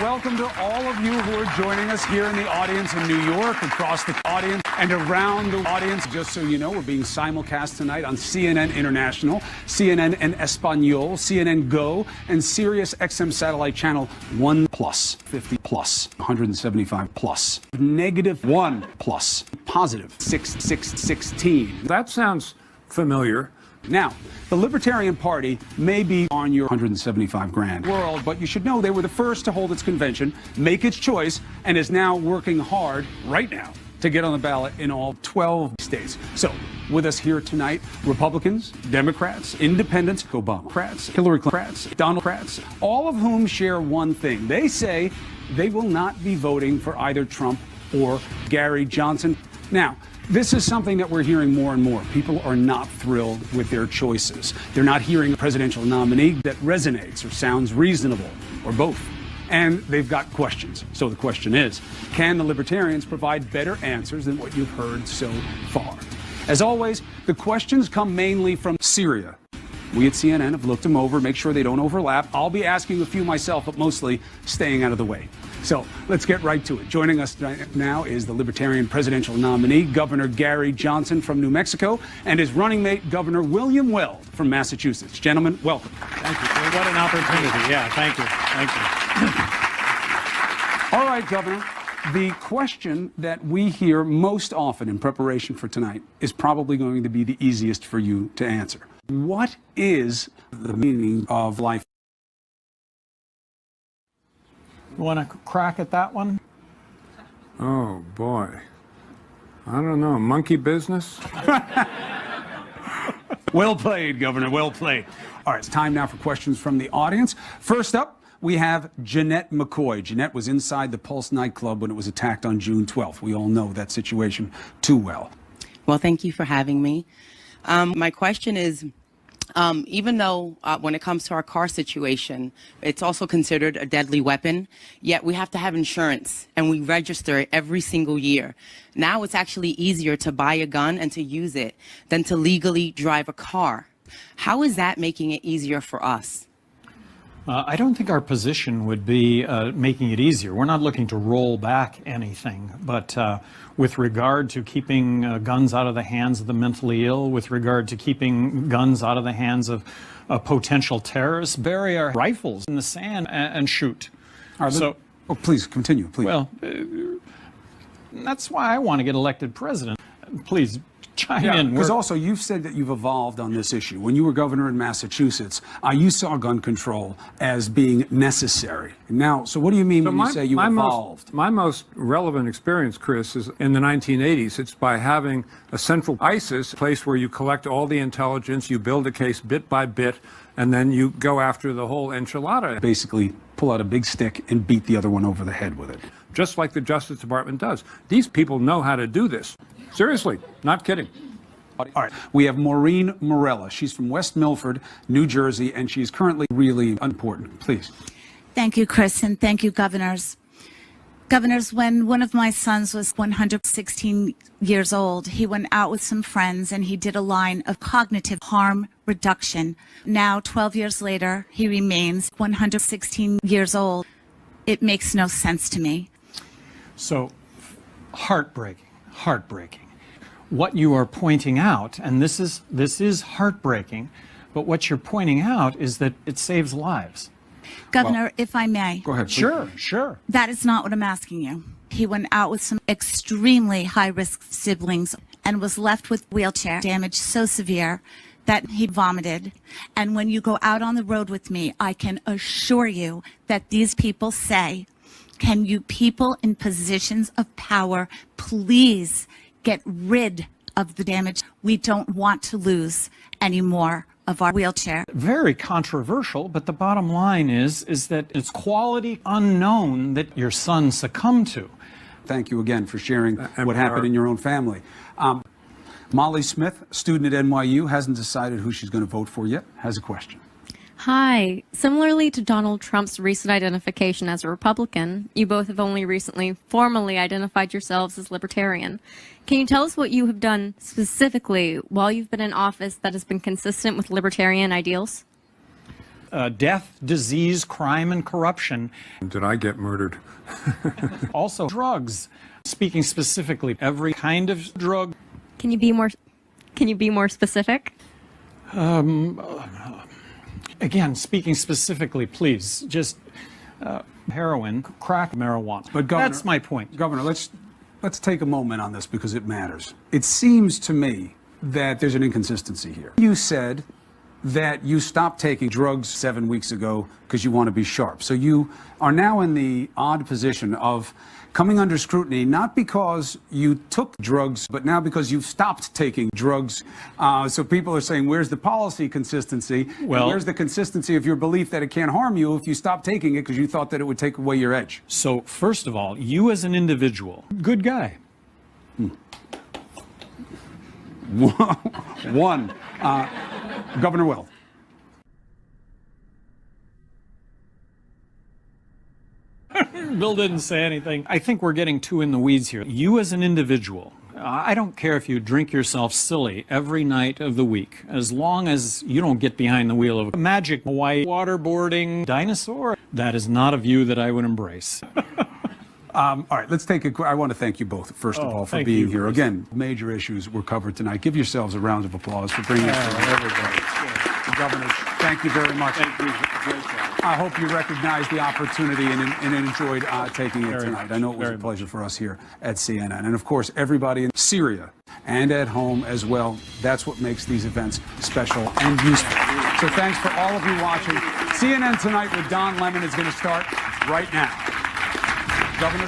welcome to all of you who are joining us here in the audience in New York, across the audience, and around the audience. Just so you know, we're being simulcast tonight on CNN International, CNN en Espanol, CNN Go, and Sirius XM Satellite Channel 1 plus, 50 plus, 175 plus, -1 plus, positive 6616. That sounds familiar. Now, the Libertarian Party may be on your 175 grand world, but you should know they were the first to hold its convention, make its choice, and is now working hard right now to get on the ballot in all 12 states. So, with us here tonight, Republicans, Democrats, Independents, Obama-crats, Hillary Clinton-crats, Donald-crats, all of whom share one thing. They say they will not be voting for either Trump or Gary Johnson. Now, this is something that we're hearing more and more. People are not thrilled with their choices. They're not hearing a presidential nominee that resonates or sounds reasonable, or both. And they've got questions. So the question is, can the Libertarians provide better answers than what you've heard so far? As always, the questions come mainly from Syria. We at CNN have looked them over, make sure they don't overlap. I'll be asking a few myself, but mostly staying out of the way. So let's get right to it. Joining us right now is the Libertarian presidential nominee, Governor Gary Johnson from New Mexico, and his running mate, Governor William Weld from Massachusetts. Gentlemen, welcome. Thank you. What an opportunity. Yeah, thank you. Thank you. All right, Governor. The question that we hear most often in preparation for tonight is probably going to be the easiest for you to answer. What is the meaning of life? You want to crack at that one? Oh, boy. I don't know. Monkey business? Well played, Governor. Well played. All right, it's time now for questions from the audience. First up, we have Jeanette McCoy. Jeanette was inside the Pulse nightclub when it was attacked on June 12th. We all know that situation too well. Well, thank you for having me. My question is, even though when it comes to our car situation, it's also considered a deadly weapon, yet we have to have insurance and we register it every single year. Now it's actually easier to buy a gun and to use it than to legally drive a car. How is that making it easier for us? I don't think our position would be making it easier. We're not looking to roll back anything, but with regard to keeping guns out of the hands of the mentally ill, with regard to keeping guns out of the hands of potential terrorists, bury our rifles in the sand and shoot. So, please continue, please. Well, that's why I want to get elected president. Please chime in. Because also you've said that you've evolved on this issue. When you were governor in Massachusetts, you saw gun control as being necessary. Now, so what do you mean when you say you evolved? My most relevant experience, Chris, is in the 1980s. It's by having a central ISIS place where you collect all the intelligence, you build a case bit by bit, and then you go after the whole enchilada. Basically, pull out a big stick and beat the other one over the head with it. Just like the Justice Department does. These people know how to do this. Seriously, not kidding. All right, we have Maureen Morella. She's from West Milford, New Jersey, and she's currently really important. Please. Thank you, Chris, and thank you, governors. Governors, when one of my sons was 116 years old, he went out with some friends and he did a line of cognitive harm reduction. Now, 12 years later, he remains 116 years old. It makes no sense to me. So, heartbreaking. What you are pointing out, and this is heartbreaking, but what you're pointing out is that it saves lives. Governor, if I may. Go ahead. Please. Sure. That is not what I'm asking you. He went out with some extremely high-risk siblings and was left with wheelchair damage so severe that he vomited. And when you go out on the road with me, I can assure you that these people say, can you people in positions of power please get rid of the damage? We don't want to lose any more of our wheelchair. Very controversial, but the bottom line is that it's quality unknown that your son succumbed to. Thank you again for sharing what happened in your own family. Molly Smith, student at NYU, hasn't decided who she's going to vote for yet, has a question. Hi. Similarly to Donald Trump's recent identification as a Republican, you both have only recently formally identified yourselves as Libertarian. Can you tell us what you have done specifically while you've been in office that has been consistent with Libertarian ideals? death, disease, crime, and corruption. Did I get murdered? Also, drugs. Speaking specifically, every kind of drug. Can you be more specific? Again, speaking specifically, please, just heroin, crack, marijuana. But Governor, that's my point. Governor, let's take a moment on this because it matters. It seems to me that there's an inconsistency here. You said that you stopped taking drugs 7 weeks ago because you want to be sharp. So you are now in the odd position of coming under scrutiny, not because you took drugs, but now because you've stopped taking drugs. So people are saying, where's the policy consistency? Well, where's the consistency of your belief that it can't harm you if you stop taking it because you thought that it would take away your edge? So, first of all, you as an individual, good guy. One. Governor Weld. Bill didn't say anything. I think we're getting too in the weeds here. You as an individual, I don't care if you drink yourself silly every night of the week, as long as you don't get behind the wheel of a magic white waterboarding dinosaur. That is not a view that I would embrace. All right, let's take a. I want to thank you both, first of all, for being here. Again, major issues were covered tonight. Give yourselves a round of applause for bringing us to everybody. Governor, thank you very much. Thank you. Great job. I hope you recognize the opportunity and enjoyed taking it tonight. much. I know it was a pleasure for us here at CNN. And of course, everybody in Syria and at home as well. That's what makes these events special and useful. So thanks for all of you watching. CNN Tonight with Don Lemon is going to start right now. Governor?